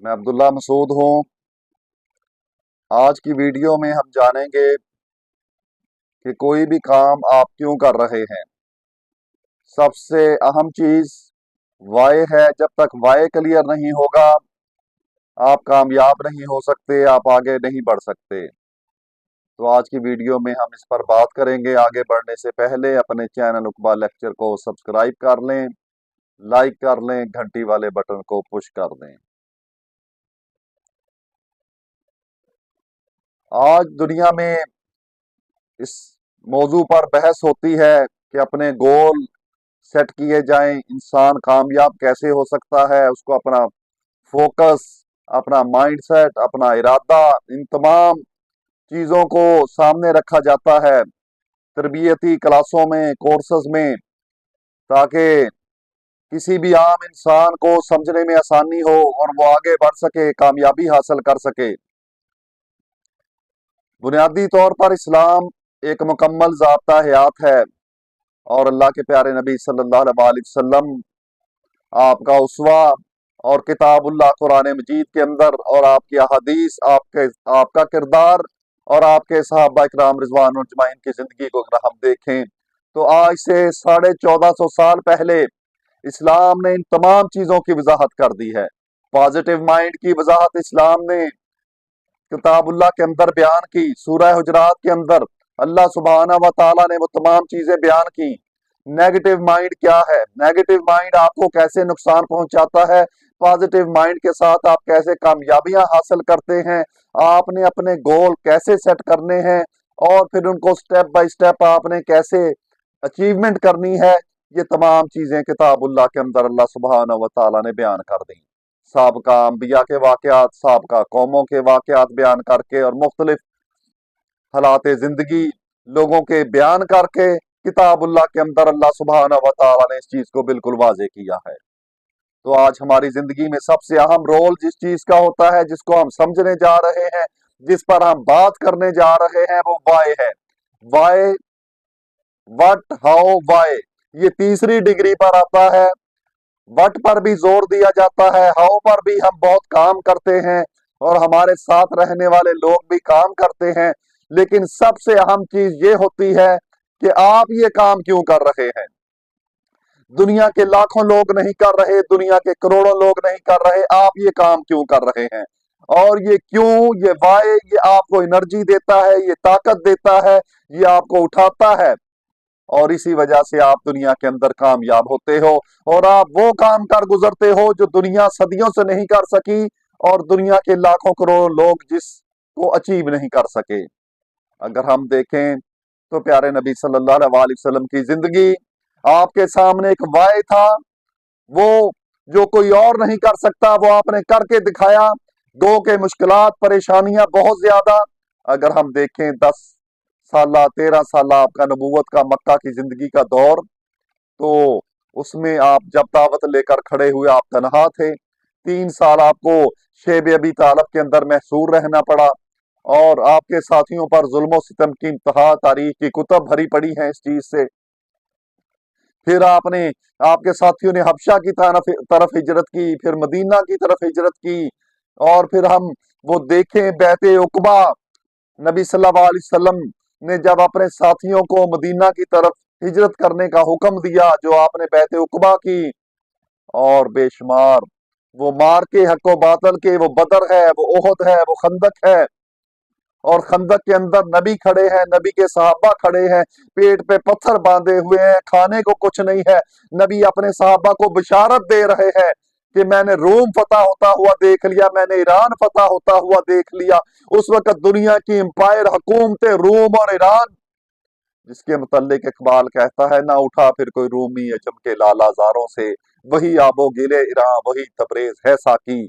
मैं अब्दुल्ला मसूद हूँ। आज की वीडियो में हम जानेंगे कि कोई भी काम आप क्यों कर रहे हैं। सबसे अहम चीज वाय है। जब तक वाय क्लियर नहीं होगा आप कामयाब नहीं हो सकते, आप आगे नहीं बढ़ सकते। तो आज की वीडियो में हम इस पर बात करेंगे। आगे बढ़ने से पहले अपने चैनल उकबा लेक्चर को सब्सक्राइब कर लें, लाइक कर लें, घंटी वाले बटन को पुश कर दें। आज दुनिया में इस मौजू पर बहस होती है कि अपने गोल सेट किए जाएं, इंसान कामयाब कैसे हो सकता है। उसको अपना फोकस, अपना माइंडसेट, अपना इरादा, इन तमाम चीज़ों को सामने रखा जाता है तरबियती क्लासों में, कोर्सेज में, ताकि किसी भी आम इंसान को समझने में आसानी हो और वो आगे बढ़ सके, कामयाबी हासिल कर सके। बुनियादी तौर पर इस्लाम एक मुकम्मल ज़ाब्ता हयात है और अल्लाह के प्यारे नबी सल्लल्लाहु अलैहि वसल्लम आपका उसवा और किताबुल्लाह कुरान मजीद के अंदर और आपकी अहादीस, आपका किरदार और आपके सहाबा इकराम रिजवान अजमाइन की जिंदगी को अगर हम देखें तो आज से 1450 साल पहले इस्लाम ने इन तमाम चीजों की वजाहत कर दी है। पॉजिटिव माइंड की वजाहत इस्लाम ने किताबुल्लाह के अंदर बयान की। सूरह हुजरात के अंदर अल्लाह सुब्हाना व तआला ने वो तमाम चीजें बयान की। नेगेटिव माइंड क्या है, नेगेटिव माइंड आपको कैसे नुकसान पहुंचाता है, पॉजिटिव माइंड के साथ आप कैसे कामयाबियां हासिल करते हैं, आपने अपने गोल कैसे सेट करने हैं और फिर उनको स्टेप बाय स्टेप आपने कैसे अचीवमेंट करनी है, ये तमाम चीजें किताबुल्लाह के अंदर अल्लाह सुब्हाना व तआला ने बयान कर दी। साबका अंबिया के वाकयात, साबका कौमों के वाकयात बयान करके और मुख्तलिफ हालात जिंदगी लोगों के बयान करके किताबुल्लाह के अंदर अल्लाह सुब्हाना व तआला ने इस चीज को बिल्कुल वाजे किया है। तो आज हमारी जिंदगी में सबसे अहम रोल जिस चीज का होता है, जिसको हम समझने जा रहे हैं, जिस पर हम बात करने जा रहे हैं, वो वाय है। वाय, वट, हाउ, वाय, ये तीसरी डिग्री पर आता है। वट पर भी जोर दिया जाता है, हाउ पर भी हम बहुत काम करते हैं और हमारे साथ रहने वाले लोग भी काम करते हैं, लेकिन सबसे अहम चीज ये होती है कि आप ये काम क्यों कर रहे हैं। दुनिया के लाखों लोग नहीं कर रहे, दुनिया के करोड़ों लोग नहीं कर रहे, आप ये काम क्यों कर रहे हैं। और ये क्यों, ये वाय, ये आपको एनर्जी देता है, ये ताकत देता है, ये आपको उठाता है और इसी वजह से आप दुनिया के अंदर कामयाब होते हो और आप वो काम कर गुजरते हो जो दुनिया सदियों से नहीं कर सकी और दुनिया के लाखों करोड़ों लोग जिसको अचीव नहीं कर सके। अगर हम देखें तो प्यारे नबी सल्लल्लाहु अलैहि वसल्लम की जिंदगी, आपके सामने एक वाय था, वो जो कोई और नहीं कर सकता वो आपने करके दिखाया। गो के मुश्किलात, परेशानियां बहुत ज्यादा। अगर हम देखें 10 साल 13 साल आपका नबूवत का मक्का की जिंदगी का दौर, तो उसमें आप जब दावत लेकर खड़े हुए आप तनहा थे। 3 साल आपको शेब अबी तालब के अंदर महसूर रहना पड़ा और आपके साथियों पर जुल्म सितम की इंतहा, तारीख की कुतब भरी पड़ी है इस चीज से। फिर आपके साथियों ने हबशा की तरफ हिजरत की, फिर मदीना की तरफ हिजरत की और फिर हम वो देखें बैते उकबा, नबी सल्लल्लाहु अलैहि वसल्लम ने जब अपने साथियों को मदीना की तरफ हिजरत करने का हुक्म दिया, जो आपने बैते उकबा की। और बेशुमार वो मार के हको बातल के, वो बदर है, वो ओहद है, वो खंदक है और खंदक के अंदर नबी खड़े हैं, नबी के सहाबा खड़े हैं, पेट पे पत्थर बांधे हुए हैं, खाने को कुछ नहीं है। नबी अपने सहाबा को बिशारत दे रहे हैं कि मैंने रोम फतह होता हुआ देख लिया, मैंने ईरान फतह होता हुआ देख लिया। उस वक्त दुनिया की एम्पायर हुकूमतें रोम और ईरान, जिसके मुतल्लिक इकबाल कहता है, ना उठा फिर कोई रूमी अजम के लालाजारों से, वही आबो गिले ईरान, वही तबरेज है साकी।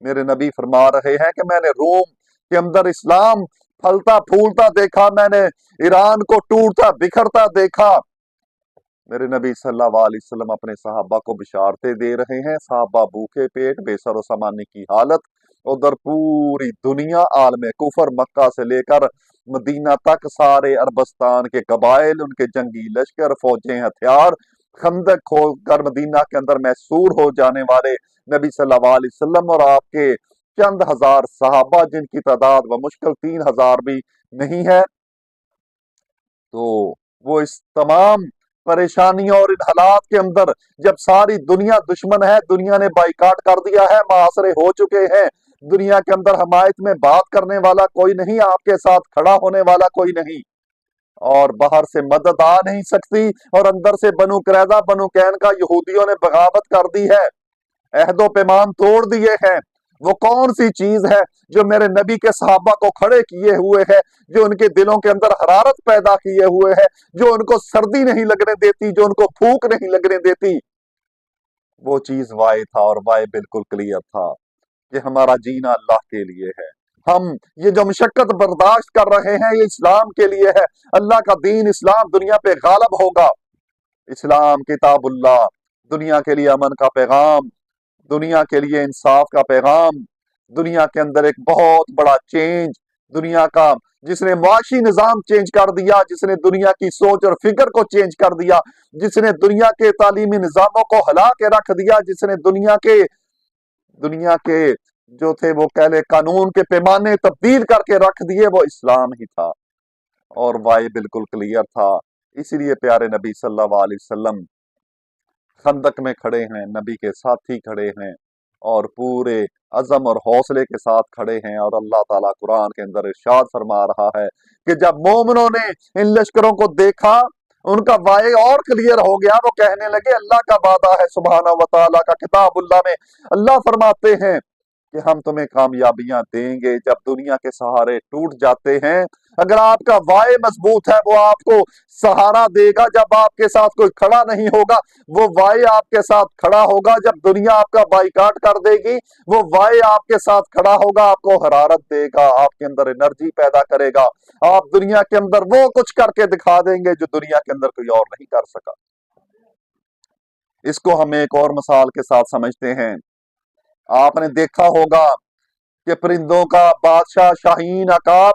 मेरे नबी फरमा रहे हैं कि मैंने रोम के अंदर इस्लाम फलता फूलता देखा, मैंने ईरान को टूटता बिखरता देखा। मेरे नबी सल्लल्लाहु अलैहि वसल्लम अपने सहाबा को बिशारते दे रहे हैं। सहाबा भूखे पेट, बेसर सामानी की हालत। उधर पूरी दुनिया आलम कुफर, मक्का से लेकर मदीना तक सारे अरबस्तान के कबाइल, उनके जंगी लश्कर, फौजें, हथियार, खंदक खोदकर मदीना के अंदर मैसूर हो जाने वाले नबी सल्लल्लाहु अलैहि वसल्लम और आपके चंद हजार सहाबा, जिनकी तादाद बमुश्किल 3,000 भी नहीं है, तो वो इस तमाम परेशानियों और इन हालात के अंदर, जब सारी दुनिया दुश्मन है, दुनिया ने बाइकाट कर दिया है, मुआसरे हो चुके हैं, दुनिया के अंदर हमायत में बात करने वाला कोई नहीं, आपके साथ खड़ा होने वाला कोई नहीं, और बाहर से मदद आ नहीं सकती, और अंदर से बनु कुरैजा बनु कैनका यहूदियों ने बगावत कर दी है, अहदो पैमान तोड़ दिए हैं। वो कौन सी चीज है जो मेरे नबी के सहाबा को खड़े किए हुए है, जो उनके दिलों के अंदर हरारत पैदा किए हुए है, जो उनको सर्दी नहीं लगने देती, जो उनको भूख नहीं लगने देती? वो चीज वाय था, और वाय बिल्कुल क्लियर था कि हमारा जीना अल्लाह के लिए है। हम ये जो मशक्कत बर्दाश्त कर रहे हैं, ये इस्लाम के लिए है। अल्लाह का दीन इस्लाम दुनिया पे गालब होगा। इस्लाम किताबुल्लाह, दुनिया के लिए अमन का पैगाम, दुनिया के लिए इंसाफ का पैगाम, दुनिया के अंदर एक बहुत बड़ा चेंज, दुनिया का, जिसने मुआशी निजाम चेंज कर दिया, जिसने दुनिया की सोच और फिक्र को चेंज कर दिया, जिसने दुनिया के तालीमी निजामों को हिला के रख दिया, जिसने दुनिया के जो थे वो कह ले कानून के पैमाने तब्दील करके रख दिए, वो इस्लाम ही था। और वाय बिल्कुल क्लियर था। इसीलिए प्यारे नबी सल्लल्लाहु अलैहि वसल्लम खंदक में खड़े हैं, नबी के साथी खड़े हैं, और पूरे अज़म और हौसले के साथ खड़े हैं। और अल्लाह ताला कुरान के अंदर इरशाद फरमा रहा है कि जब मोमिनों ने इन लश्करों को देखा, उनका वाय और क्लियर हो गया, वो कहने लगे अल्लाह का वादा है सुब्हाना व तआला का, किताबुल्लाह में अल्लाह फरमाते हैं कि हम तुम्हें कामयाबियां देंगे जब दुनिया के सहारे टूट जाते हैं। अगर आपका वाय मजबूत है, वो आपको सहारा देगा जब आपके साथ कोई खड़ा नहीं होगा। वो वाय आपके साथ खड़ा होगा जब दुनिया आपका बाइकाट कर देगी। वो वाय आपके साथ खड़ा होगा, आपको हरारत देगा, आपके अंदर एनर्जी पैदा करेगा। आप दुनिया के अंदर वो कुछ करके दिखा देंगे जो दुनिया के अंदर कोई और नहीं कर सका। इसको हम एक और मिसाल के साथ समझते हैं। आपने देखा होगा कि परिंदों का बादशाह शाहीन अकाब,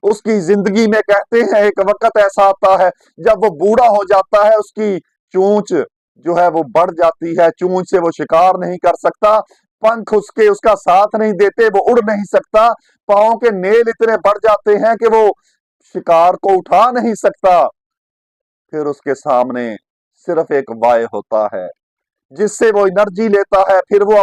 उसकी जिंदगी में कहते हैं एक वक्त ऐसा आता है जब वो बूढ़ा हो जाता है, उसकी चोंच जो है वो बढ़ जाती है, चोंच से वो शिकार नहीं कर सकता, पंख उसके उसका साथ नहीं देते, वो उड़ नहीं सकता, पांव के नेल इतने बढ़ जाते हैं कि वो शिकार को उठा नहीं सकता। फिर उसके सामने सिर्फ एक वाय होता है जिससे वो एनर्जी लेता है, फिर वो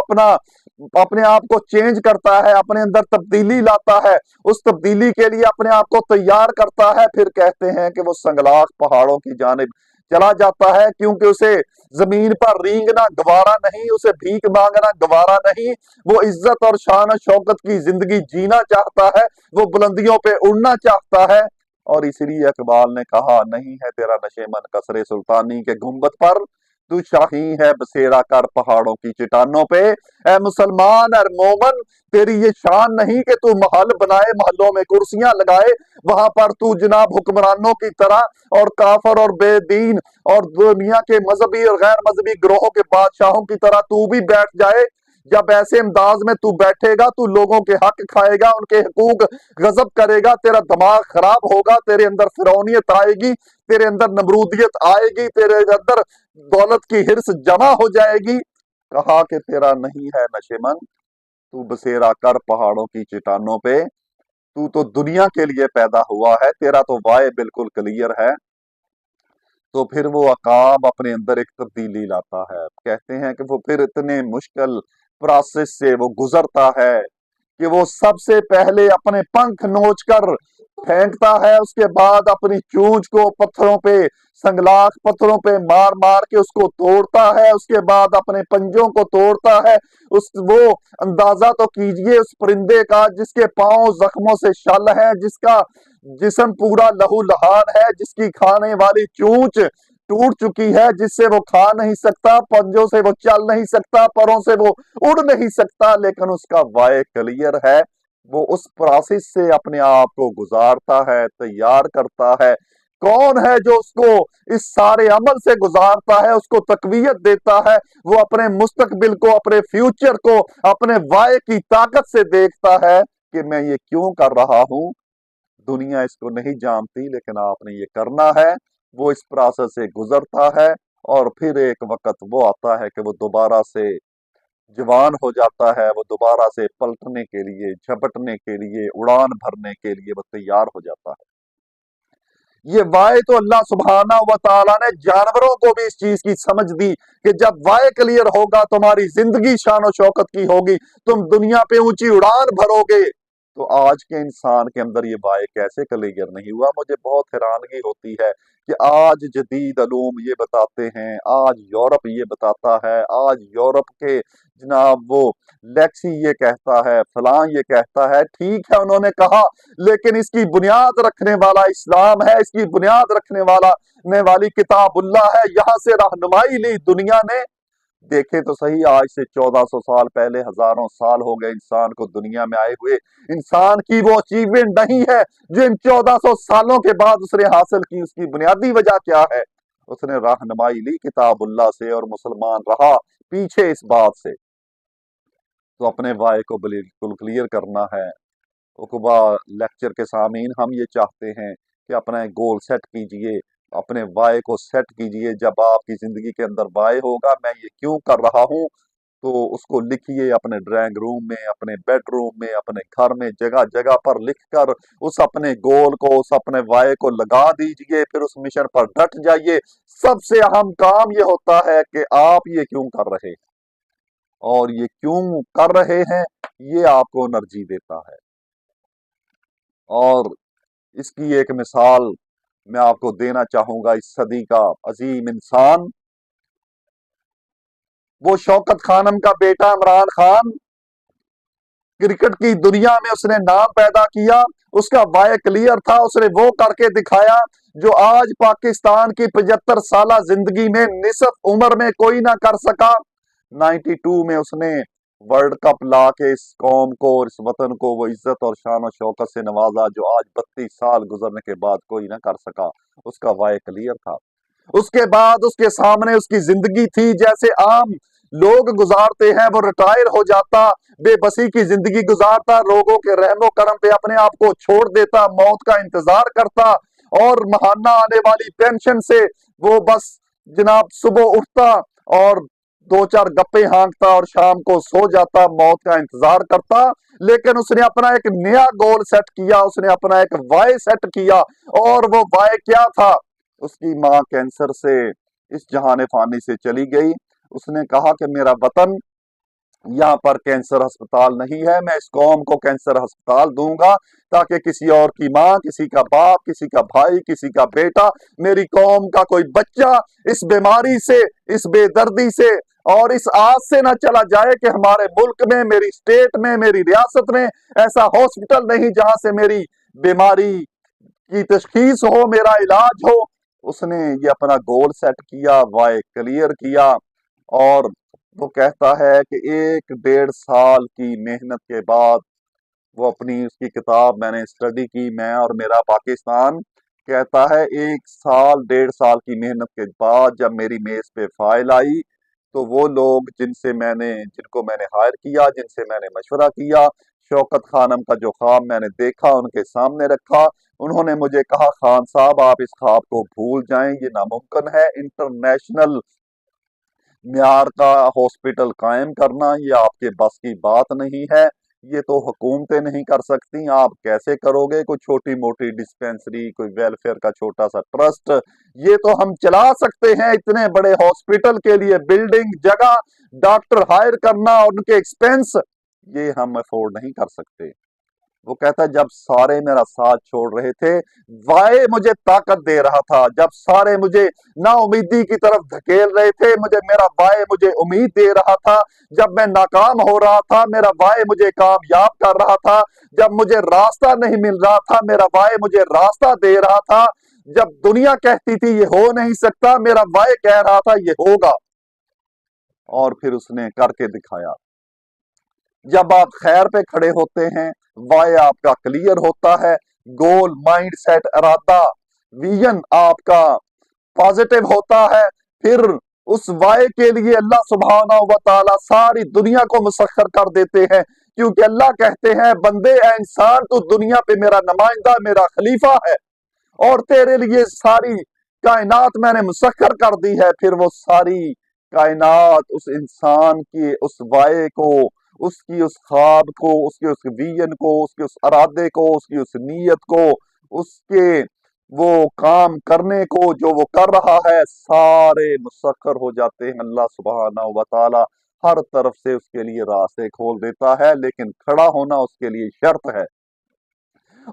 अपने आप को चेंज करता है, अपने अंदर तब्दीली लाता है, उस तब्दीली के लिए अपने आप को तैयार करता है। फिर कहते हैं कि वो संगलाख पहाड़ों की जानिब चला जाता है, क्योंकि उसे जमीन पर रेंगना गवारा नहीं, उसे भीख मांगना गवारा नहीं, वो इज्जत और शान और शौकत की जिंदगी जीना चाहता है, वो बुलंदियों पे उड़ना चाहता है। और इसलिए इकबाल ने कहा, नहीं है तेरा नशेमन कसरे सुल्तानी के गुंबद पर, तू शाही है बसेरा कर पहाड़ों की चट्टानों पे। ए मुसलमान और मोमन, तेरी ये शान नहीं कि तू महल बनाए, महलों में कुर्सियां लगाए, वहां पर तू जनाब हुक्मरानों की तरह और काफर और बेदीन और दुनिया के मजहबी और गैर मजहबी ग्रोहों के बादशाहों की तरह तू भी बैठ जाए। जब ऐसे अंदाज में तू बैठेगा, तू लोगों के हक खाएगा, उनके हकूक गजब करेगा, तेरा दिमाग खराब होगा, तेरे अंदर फिरौनियत आएगी, तेरे अंदर नमरूदियत आएगी, तेरे अंदर दौलत की हिर्स जमा हो जाएगी। कहा कि तेरा नहीं है नशेमन, तू बसेरा कर पहाड़ों की चट्टानों पे, तू तो दुनिया के लिए पैदा हुआ है, तेरा तो वाय बिल्कुल क्लियर है। तो फिर वो अकाब अपने अंदर एक तब्दीली लाता है। कहते हैं कि वो फिर इतने मुश्किल प्रोसेस से वो गुजरता है कि वो सबसे पहले अपने पंख नोच कर फेंकता है, उसके बाद अपनी चूंच को पत्थरों पे, संगलाख पत्थरों पे मार मार के उसको तोड़ता है, उसके बाद अपने पंजों को तोड़ता है। उस वो अंदाजा तो कीजिए उस परिंदे का जिसके पांव जख्मों से शल है, जिसका जिस्म पूरा लहू लहान है, जिसकी खाने वाली चूंच टूट चुकी है, जिससे वो खा नहीं सकता, पंजों से वो चल नहीं सकता, परों से वो उड़ नहीं सकता, लेकिन उसका वाय क्लियर है। वो उस प्रोसेस से अपने आप को गुजारता है, तैयार करता है। कौन है जो उसको इस सारे अमल से गुजारता है, उसको तकवीयत देता है? वो अपने मुस्तकबिल को, अपने फ्यूचर को अपने वाय की ताकत से देखता है कि मैं ये क्यों कर रहा हूं। दुनिया इसको नहीं जानती, लेकिन आपने ये करना है। वो इस प्रोसेस से गुजरता है और फिर एक वक्त वो आता है कि वो दोबारा से जवान हो जाता है, वो दोबारा से पलटने के लिए, झपटने के लिए, उड़ान भरने के लिए वो तैयार हो जाता है। ये वाय तो अल्लाह सुब्हाना व तआला ने जानवरों को भी इस चीज की समझ दी कि जब वाय क्लियर होगा तुम्हारी जिंदगी शान और शौकत की होगी, तुम दुनिया पे ऊंची उड़ान भरोगे। तो आज के इंसान के अंदर ये वाय कैसे क्लियर नहीं हुआ? मुझे बहुत हैरानगी होती है कि आज जदीद अलूम ये बताते हैं, आज यूरोप ये बताता है, आज यूरोप के जनाब वो लेक्सी ये कहता है, फलां ये कहता है। ठीक है, उन्होंने कहा, लेकिन इसकी बुनियाद रखने वाला इस्लाम है, इसकी बुनियाद रखने वाला ने वाली किताबुल्लाह है। यहाँ से रहनुमाई ली दुनिया ने। देखे तो सही, आज से 1400 साल पहले, हजारों साल हो गए इंसान को दुनिया में आए हुए। इंसान की वो अचीवमेंट नहीं है जो इन 1400 सालों के बाद उसने हासिल की। उसकी बुनियादी वजह क्या है? उसने रहनुमाई ली किताबुल्लाह से और मुसलमान रहा पीछे इस बात से। तो अपने वाय को बिल्कुल क्लियर करना है। उकबा लेक्चर के सामीन, हम ये चाहते हैं कि अपना एक गोल सेट कीजिए, अपने वाय को सेट कीजिए। जब आपकी जिंदगी के अंदर वाय होगा, मैं ये क्यों कर रहा हूँ, तो उसको लिखिए अपने ड्राइंग रूम में, अपने बेडरूम में, अपने घर में, जगह जगह पर लिखकर उस अपने गोल को, उस अपने वाय को लगा दीजिए। फिर उस मिशन पर डट जाइए। सबसे अहम काम ये होता है कि आप ये क्यों कर रहे हैं, और ये क्यों कर रहे हैं ये आपको एनर्जी देता है। और इसकी एक मिसाल मैं आपको देना चाहूंगा। इस सदी का अजीम इंसान, वो शौकत खानम का बेटा इमरान खान, क्रिकेट की दुनिया में उसने नाम पैदा किया। उसका वाय क्लियर था, उसने वो करके दिखाया जो आज पाकिस्तान की 75 साल जिंदगी में निसफ उम्र में कोई ना कर सका। 92 में उसने वर्ल्ड कप ला के इस कौम को और इस वतन को वो इज्जत और शान और शौकत से नवाजा जो आज 32 साल गुजरने के बाद कोई ना कर सका। उसका वाय क्लियर था। उसके बाद उसके सामने उसकी जिंदगी थी जैसे आम लोग गुजारते हैं। वो रिटायर हो जाता, बेबसी की जिंदगी गुजारता, लोगों के रहमो करम पे अपने आप को छोड़ देता, मौत का इंतजार करता, और महाना आने वाली पेंशन से वो बस जनाब सुबह उठता और दो चार गप्पे हाँकता और शाम को सो जाता, मौत का इंतजार करता। लेकिन उसने अपना एक नया गोल सेट किया, उसने अपना एक वाय सेट किया। और वो वाय क्या था? उसकी माँ कैंसर से इस जहाने फानी से चली गई। उसने कहा कि मेरा वतन, यहाँ पर कैंसर अस्पताल नहीं है, मैं इस कौम को कैंसर अस्पताल दूंगा ताकि किसी और की माँ, किसी का बाप, किसी का भाई, किसी का बेटा, मेरी कौम का कोई बच्चा इस बीमारी से, इस बेदर्दी से और इस आस से ना चला जाए कि हमारे मुल्क में, मेरी स्टेट में, मेरी रियासत में ऐसा हॉस्पिटल नहीं जहां से मेरी बीमारी की तशखीस हो, मेरा इलाज हो। उसने ये अपना गोल सेट किया, वाय क्लियर किया। और वो कहता है कि 1 डेढ़ साल की मेहनत के बाद वो अपनी, उसकी किताब मैंने स्टडी की, मैं और मेरा पाकिस्तान, कहता है 1 साल 1.5 साल की मेहनत के बाद जब मेरी मेज पे फाइल आई, तो वो लोग जिनको मैंने हायर किया, जिनसे मैंने मशवरा किया, शौकत खानम का जो ख्वाब मैंने देखा उनके सामने रखा। उन्होंने मुझे कहा, खान साहब आप इस ख्वाब को भूल जाएं, ये नामुमकिन है। इंटरनेशनल म्यार का हॉस्पिटल कायम करना ये आपके बस की बात नहीं है, ये तो हुकूमतें नहीं कर सकती, आप कैसे करोगे? कोई छोटी मोटी डिस्पेंसरी, कोई वेलफेयर का छोटा सा ट्रस्ट, ये तो हम चला सकते हैं। इतने बड़े हॉस्पिटल के लिए बिल्डिंग, जगह, डॉक्टर हायर करना और उनके एक्सपेंस, ये हम अफोर्ड नहीं कर सकते। वो कहता है जब सारे मेरा साथ छोड़ रहे थे, वाय मुझे ताकत दे रहा था। जब सारे मुझे नाउमीदी की तरफ धकेल रहे थे, मेरा वाय मुझे उम्मीद दे रहा था। जब मैं नाकाम हो रहा था, मेरा वाय मुझे कामयाब कर रहा था। जब मुझे रास्ता नहीं मिल रहा था, मेरा वाय मुझे रास्ता दे रहा था। जब दुनिया कहती थी ये हो नहीं सकता, मेरा वाय कह रहा था ये होगा। और फिर उसने करके दिखाया। जब आप खैर पे खड़े होते हैं, वाय आपका क्लियर होता है, गोल, माइंड सेट, इरादा, विजन आपका पॉजिटिव होता है। फिर उस वाय के लिए अल्लाह सुब्हानहू व तआला सारी दुनिया को मुसख्खर कर देते हैं, क्योंकि अल्लाह कहते हैं बंदे ए इंसान, तू दुनिया पे मेरा नुमाइंदा, मेरा खलीफा है, और तेरे लिए सारी कायनात मैंने मुसख्खर कर दी है, फिर वो सारी कायनात उस इंसान की उस वाये को, उसकी उस ख्वाब को, उसके उस विजन को, उसके उस इरादे को, उसकी उस नीयत को, उसके वो काम करने को जो वो कर रहा है, सारे मुसख्खर हो जाते हैं। अल्लाह सुब्हानहू व तआला हर तरफ से उसके लिए रास्ते खोल देता है, लेकिन खड़ा होना उसके लिए शर्त है।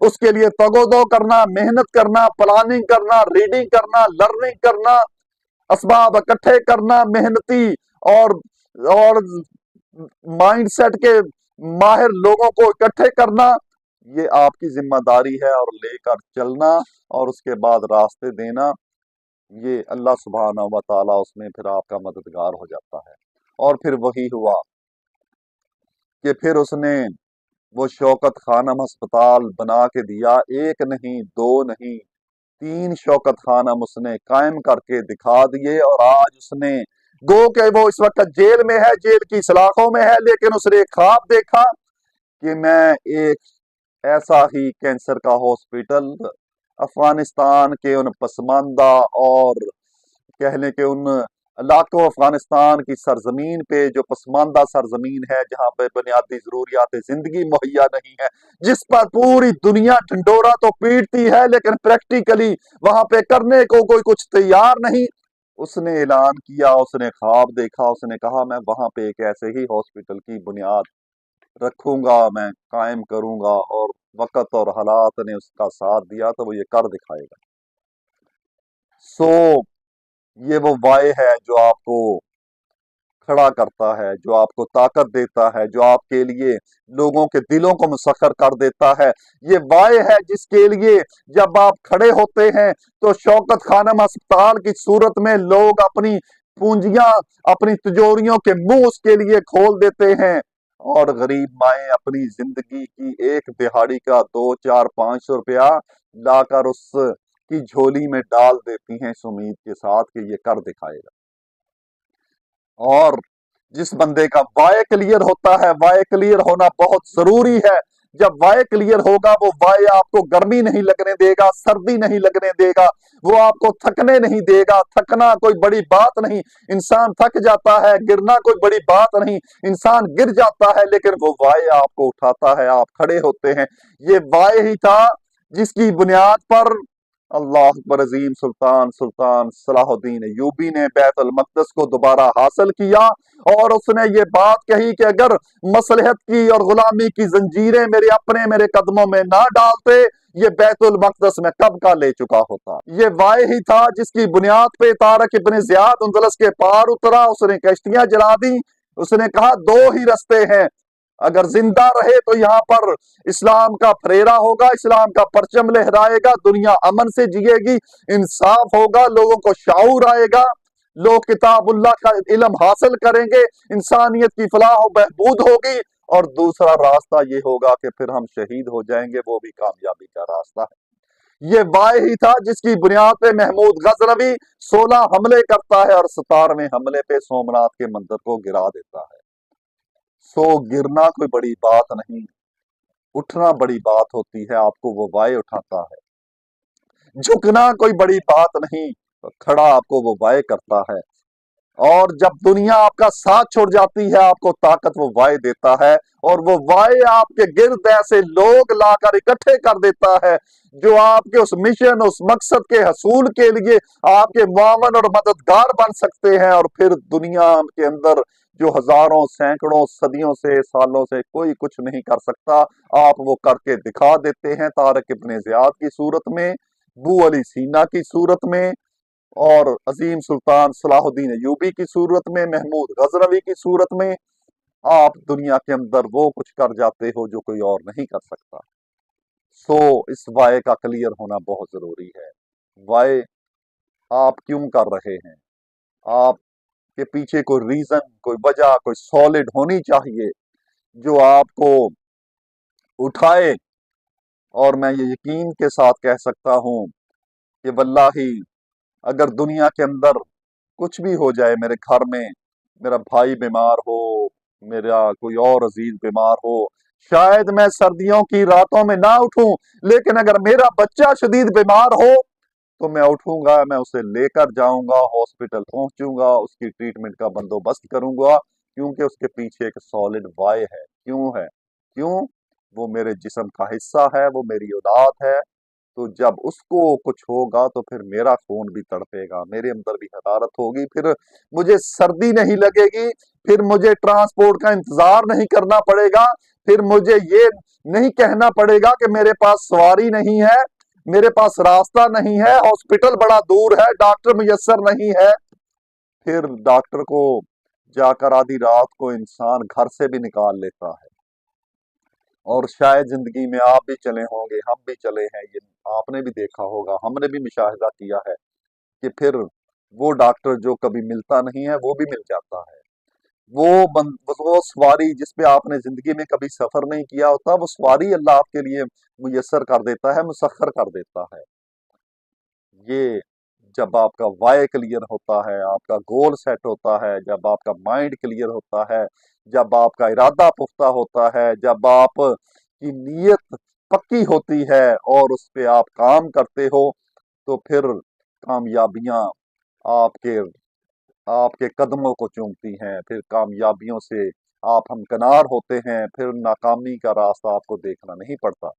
उसके लिए तगोदो करना, मेहनत करना, प्लानिंग करना, रीडिंग करना, लर्निंग करना, असबाब इकट्ठे करना, मेहनती और और माइंडसेट के माहिर लोगों को इकट्ठे करना, ये आपकी जिम्मेदारी है। और लेकर चलना और उसके बाद रास्ते देना, ये अल्लाह सुब्हानहू व तआला उसमें फिर आपका मददगार हो जाता है। और फिर वही हुआ कि फिर उसने वो शौकत खानम अस्पताल बना के दिया। एक नहीं, दो नहीं, 3 शौकत खानम उसने कायम करके दिखा दिए। और आज उसने गो के वो इस वक्त जेल में है, जेल की सलाखों में है, लेकिन उसने एक ख्वाब देखा कि मैं एक ऐसा ही कैंसर का हॉस्पिटल अफगानिस्तान के उन पसमानदा और कह लें कि उन इलाकों, अफगानिस्तान की सरजमीन पे जो पसमानदा सरजमीन है, जहां पे बुनियादी जरूरियात जिंदगी मुहैया नहीं है, जिस पर पूरी दुनिया ढंडोरा तो पीटती है, लेकिन प्रैक्टिकली वहां पे करने को कोई कुछ तैयार नहीं। उसने ऐलान किया, उसने ख्वाब देखा, उसने कहा मैं वहां पे एक ऐसे ही हॉस्पिटल की बुनियाद रखूंगा, मैं कायम करूंगा। और वक्त और हालात ने उसका साथ दिया तो वो ये कर दिखाएगा। सो ये वो वाय है जो आपको खड़ा करता है, जो आपको ताकत देता है, जो आपके लिए लोगों के दिलों को मुसख्खर कर देता है। ये वाय है जिसके लिए जब आप खड़े होते हैं तो शौकत खानम अस्पताल की सूरत में लोग अपनी पूंजियां, अपनी तिजोरियों के मुंह उसके लिए खोल देते हैं। और गरीब माएं अपनी जिंदगी की एक दिहाड़ी का 2, 4, 500 रुपया लाकर उस की झोली में डाल देती हैं, इस उम्मीद के साथ कि ये कर दिखाएगा। और जिस बंदे का वाय क्लियर होता है, वाय क्लियर होना बहुत जरूरी है। जब वाय क्लियर होगा, वो वाय आपको गर्मी नहीं लगने देगा, सर्दी नहीं लगने देगा, वो आपको थकने नहीं देगा। थकना कोई बड़ी बात नहीं, इंसान थक जाता है, गिरना कोई बड़ी बात नहीं, इंसान गिर जाता है, लेकिन वो वाय आपको उठाता है, आप खड़े होते हैं। ये वाय ही था जिसकी बुनियाद पर अल्लाह अकबर अजीम सुल्तान सुल्तान सलाहुद्दीन अय्यूबी ने बैतुल मक़दस को दोबारा हासिल किया। और उसने ये बात कही कि अगर मसलहत की और गुलामी की जंजीरें मेरे कदमों में ना डालते, ये बैतुल मक़दस में कब का ले चुका होता। ये वाय ही था जिसकी बुनियाद पे तारक इब्न ज़ियाद उंदलस के पार उतरा, उसने कश्तियां जला दी। उसने कहा 2 ही रास्ते हैं, अगर जिंदा रहे तो यहाँ पर इस्लाम का फरेरा होगा, इस्लाम का परचम लहराएगा, दुनिया अमन से जिएगी, इंसाफ होगा, लोगों को शाऊर आएगा, लोग किताबुल्लाह का इल्म हासिल करेंगे, इंसानियत की फलाह व बहबूद होगी। और दूसरा रास्ता ये होगा कि फिर हम शहीद हो जाएंगे, वो भी कामयाबी का रास्ता है। ये वाय ही था जिसकी बुनियाद पे महमूद गजनवी 16 हमले करता है और 17वें हमले पे सोमनाथ के मंदिर को गिरा देता है। सो गिरना कोई बड़ी बात नहीं, उठना बड़ी बात होती है, आपको वो वाय उठाता है। झुकना कोई बड़ी बात नहीं, खड़ा आपको वो वाय करता है। और जब दुनिया आपका साथ छोड़ जाती है, आपको ताकत वो वाय देता है। और वो वाय आपके गिर्द ऐसे लोग लाकर इकट्ठे कर देता है जो आपके उस मिशन, उस मकसद के हसूल के लिए आपके मुआवन और मददगार बन सकते हैं। और फिर दुनिया के अंदर जो हजारों, सैकड़ों, सदियों से, सालों से कोई कुछ नहीं कर सकता, आप वो करके दिखा देते हैं। तारक इब्न ज़ियाद की सूरत में, बू अली सीना की सूरत में, और अजीम सुल्तान सलाहुद्दीन अय्यूबी की सूरत में, महमूद गजनवी की सूरत में, आप दुनिया के अंदर वो कुछ कर जाते हो जो कोई और नहीं कर सकता। सो इस वाय का क्लियर होना बहुत जरूरी है। वाय आप क्यों कर रहे हैं, आपके पीछे कोई रीजन, कोई वजह, कोई सॉलिड होनी चाहिए जो आपको उठाए। और मैं ये यकीन के साथ कह सकता हूं कि वल्लाही अगर दुनिया के अंदर कुछ भी हो जाए, मेरे घर में मेरा भाई बीमार हो, मेरा कोई और अजीज बीमार हो, शायद मैं सर्दियों की रातों में ना उठूं, लेकिन अगर मेरा बच्चा शदीद बीमार हो तो मैं उठूंगा, मैं उसे लेकर जाऊंगा, हॉस्पिटल पहुंचूंगा, उसकी ट्रीटमेंट का बंदोबस्त करूंगा, क्योंकि उसके पीछे एक सॉलिड वाय है। क्यों है? क्यों? वो मेरे जिस्म का हिस्सा है, वो मेरी औलाद है। तो जब उसको कुछ होगा तो फिर मेरा खून भी तड़पेगा, मेरे अंदर भी हरारत होगी, फिर मुझे सर्दी नहीं लगेगी, फिर मुझे ट्रांसपोर्ट का इंतजार नहीं करना पड़ेगा, फिर मुझे ये नहीं कहना पड़ेगा कि मेरे पास सवारी नहीं है, मेरे पास रास्ता नहीं है, हॉस्पिटल बड़ा दूर है, डॉक्टर मुयस्सर नहीं है। फिर डॉक्टर को जाकर आधी रात को इंसान घर से भी निकाल लेता है। और शायद जिंदगी में आप भी चले होंगे, हम भी चले हैं, ये आपने भी देखा होगा, हमने भी मुशाहिदा किया है कि फिर वो डॉक्टर जो कभी मिलता नहीं है वो भी मिल जाता है। वो सवारी जिस पे आपने जिंदगी में कभी सफर नहीं किया होता, वो सवारी अल्लाह आपके लिए मुयस्सर कर देता है, मुसख्खर कर देता है। ये जब आपका वाय क्लियर होता है, आपका गोल सेट होता है, जब आपका माइंड क्लियर होता है, जब आपका इरादा पुख्ता होता है, जब आप की नीयत पक्की होती है और उस पे आप काम करते हो, तो फिर कामयाबियां आपके आपके कदमों को चूमती हैं, फिर कामयाबियों से आप हमकिनार होते हैं, फिर नाकामी का रास्ता आपको देखना नहीं पड़ता।